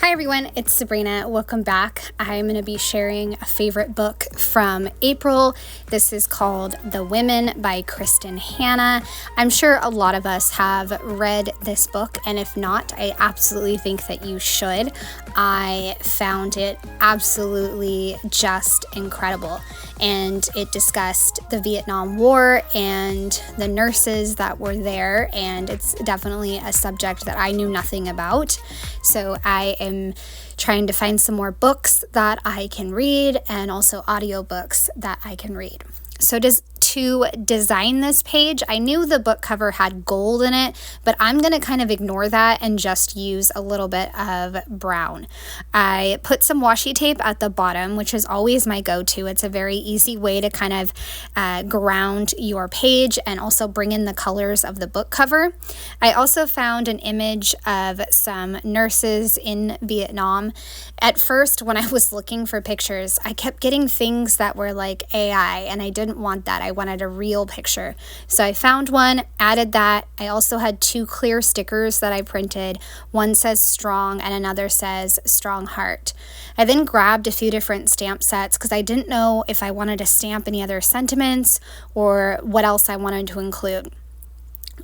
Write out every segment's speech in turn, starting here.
Hi everyone, it's Sabrina. Welcome back. I'm going to be sharing a favorite book from April. This is called The Women by Kristin Hannah. I'm sure a lot of us have read this book, and if not, I absolutely think that you should. I found it absolutely just incredible, and it discussed the Vietnam War and the nurses that were there, and it's definitely a subject that I knew nothing about. So I am trying to find some more books that I can read and also audiobooks that I can read. So to design this page, I knew the book cover had gold in it, but I'm going to kind of ignore that and just use a little bit of brown. I put some washi tape at the bottom, which is always my go-to. It's a very easy way to kind of ground your page and also bring in the colors of the book cover. I also found an image of some nurses in Vietnam. At first, when I was looking for pictures, I kept getting things that were like AI, and I didn't want that. I wanted a real picture. So I found one, added that. I also had two clear stickers that I printed. One says strong and another says strong heart. I then grabbed a few different stamp sets because I didn't know if I wanted to stamp any other sentiments or what else I wanted to include.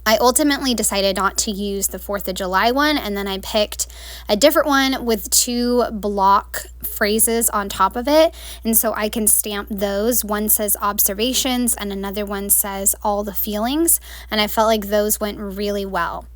I ultimately decided not to use the 4th of July one, and then I picked a different one with two block phrases on top of it, and so I can stamp those. One says observations and another one says all the feelings, and I felt like those went really well.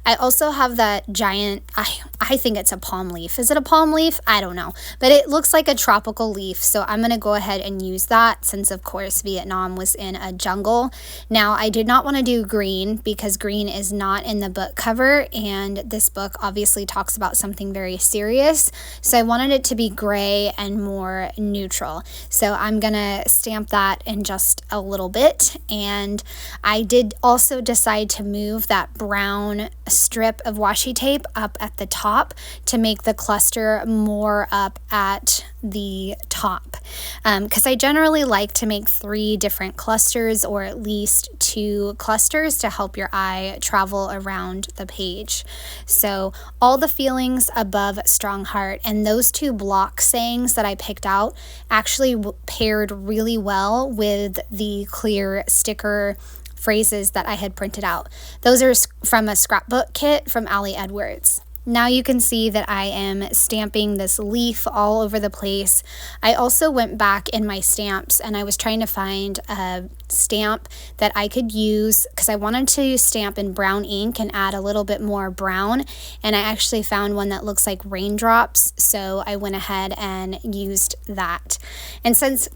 I also have that giant, I think it's a palm leaf. Is it a palm leaf? I don't know. But it looks like a tropical leaf, so I'm going to go ahead and use that since, of course, Vietnam was in a jungle. Now, I did not want to do green because green is not in the book cover, and this book obviously talks about something very serious, so I wanted it to be gray and more neutral. So I'm going to stamp that in just a little bit, and I did also decide to move that brown strip of washi tape up at the top to make the cluster more up at the top, because I generally like to make 3 different clusters or at least 2 clusters to help your eye travel around the page. So all the feelings above strong heart, and those 2 block sayings that I picked out actually paired really well with the clear sticker phrases that I had printed out. Those are from a scrapbook kit from Ali Edwards. Now you can see that I am stamping this leaf all over the place. I also went back in my stamps and I was trying to find a stamp that I could use because I wanted to stamp in brown ink and add a little bit more brown, and I actually found one that looks like raindrops, so I went ahead and used that. And since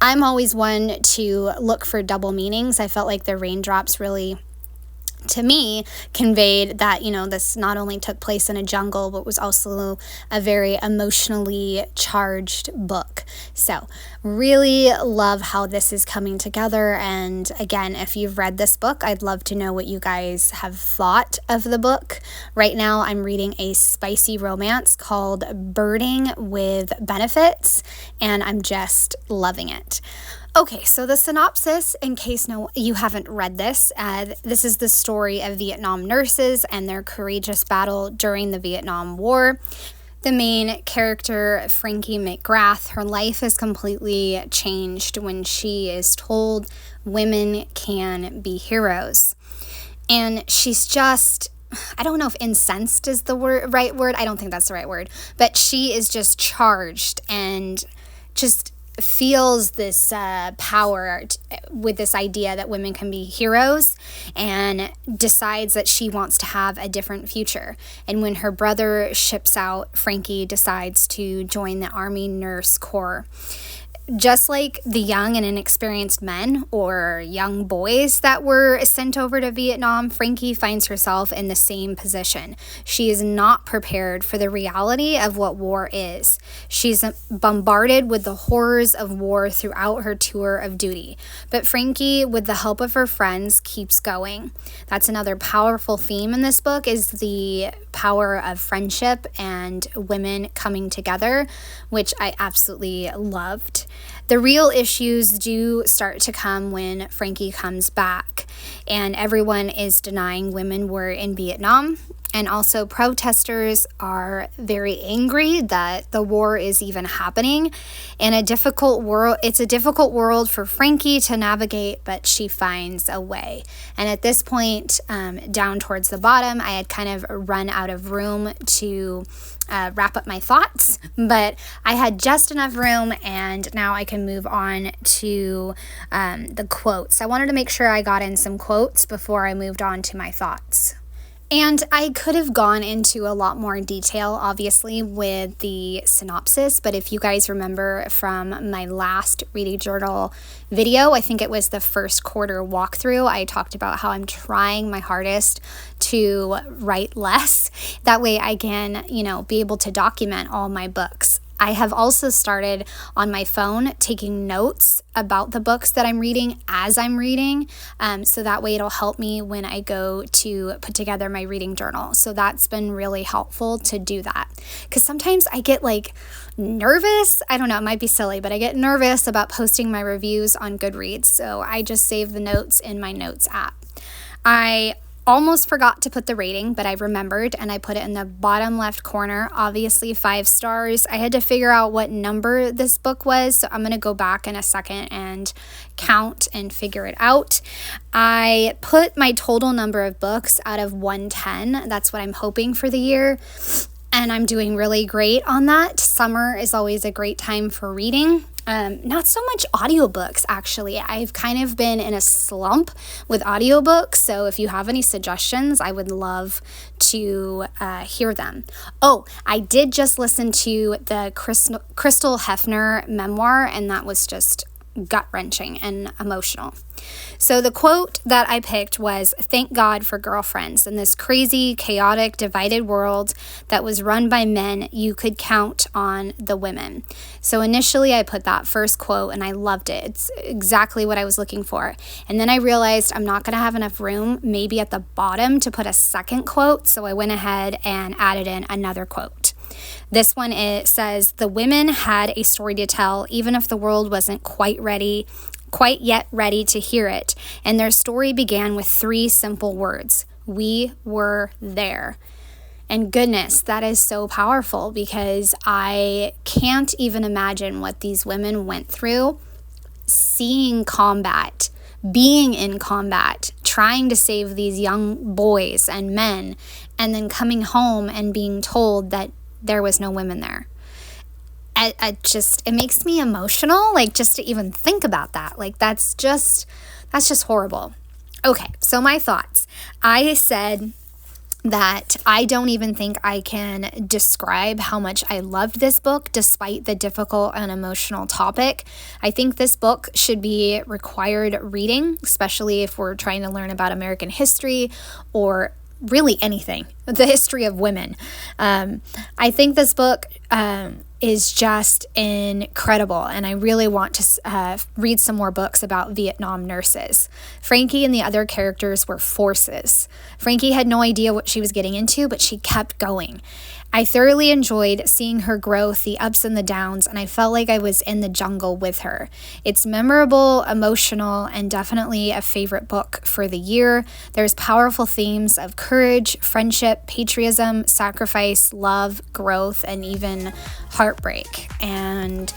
I'm always one to look for double meanings, I felt like the raindrops really, to me, conveyed that, this not only took place in a jungle, but was also a very emotionally charged book. So really love how this is coming together. And again, if you've read this book, I'd love to know what you guys have thought of the book. Right now, I'm reading a spicy romance called Birding with Benefits, and I'm just loving it. Okay, so the synopsis, in case you haven't read this, this is the story of Vietnam nurses and their courageous battle during the Vietnam War. The main character, Frankie McGrath, her life is completely changed when she is told women can be heroes. And she's just, I don't know if incensed is the right word. I don't think that's the right word. But she is just charged and just feels this power with this idea that women can be heroes, and decides that she wants to have a different future. And when her brother ships out, Frankie decides to join the Army Nurse Corps. Just like the young and inexperienced men or young boys that were sent over to Vietnam, Frankie finds herself in the same position. She is not prepared for the reality of what war is. She's bombarded with the horrors of war throughout her tour of duty. But Frankie, with the help of her friends, keeps going. That's another powerful theme in this book, is the power of friendship and women coming together, which I absolutely loved. The real issues do start to come when Frankie comes back, and everyone is denying women were in Vietnam. And also protesters are very angry that the war is even happening. In a difficult world, it's a difficult world for Frankie to navigate, but she finds a way. And at this point, down towards the bottom, I had kind of run out of room to wrap up my thoughts, but I had just enough room, and now I can move on to the quotes. I wanted to make sure I got in some quotes before I moved on to my thoughts. And I could have gone into a lot more detail, obviously, with the synopsis, but if you guys remember from my last reading journal video, I think it was the first quarter walkthrough, I talked about how I'm trying my hardest to write less. That way I can, be able to document all my books. I have also started on my phone taking notes about the books that I'm reading as I'm reading, so that way it'll help me when I go to put together my reading journal. So that's been really helpful to do that, because sometimes I get nervous. I don't know, it might be silly, but I get nervous about posting my reviews on Goodreads, so I just save the notes in my notes app. I almost forgot to put the rating, but I remembered, and I put it in the bottom left corner, obviously 5 stars. I had to figure out what number this book was, so I'm going to go back in a second and count and figure it out. I put my total number of books out of 110. That's what I'm hoping for the year, and I'm doing really great on that. Summer is always a great time for reading. Not so much audiobooks, actually. I've kind of been in a slump with audiobooks, so if you have any suggestions, I would love to hear them. Oh, I did just listen to the Crystal Hefner memoir, and that was just gut-wrenching and emotional. So the quote that I picked was, "Thank God for girlfriends. In this crazy, chaotic, divided world that was run by men, you could count on the women." So initially I put that first quote and I loved it. It's exactly what I was looking for. And then I realized I'm not going to have enough room, maybe at the bottom, to put a second quote. So I went ahead and added in another quote. This one, it says, "The women had a story to tell, even if the world wasn't quite yet ready to hear it. And their story began with 3 simple words: we were there." And goodness, that is so powerful, because I can't even imagine what these women went through, seeing combat, being in combat, trying to save these young boys and men, and then coming home and being told that there was no women there. It makes me emotional, just to even think about that. That's just horrible. Okay, so my thoughts. I said that I don't even think I can describe how much I loved this book, despite the difficult and emotional topic. I think this book should be required reading, especially if we're trying to learn about American history or really anything, the history of women. I think this book is just incredible, and I really want to read some more books about Vietnam nurses. Frankie and the other characters were forces. Frankie had no idea what she was getting into, but she kept going. I thoroughly enjoyed seeing her growth, the ups and the downs, and I felt like I was in the jungle with her. It's memorable, emotional, and definitely a favorite book for the year. There's powerful themes of courage, friendship, patriotism, sacrifice, love, growth, and even heartbreak. And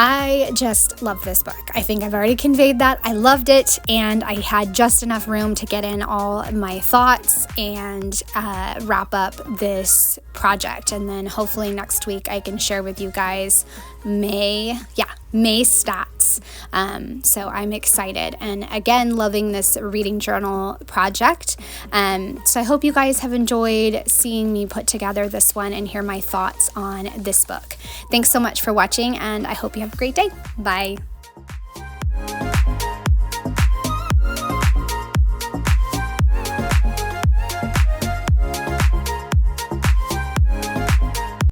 I just love this book. I think I've already conveyed that. I loved it, and I had just enough room to get in all of my thoughts and wrap up this project. And then hopefully next week I can share with you guys May stats. So I'm excited, and again, loving this reading journal project. So I hope you guys have enjoyed seeing me put together this one and hear my thoughts on this book. Thanks so much for watching, and I hope you have a great day. Bye.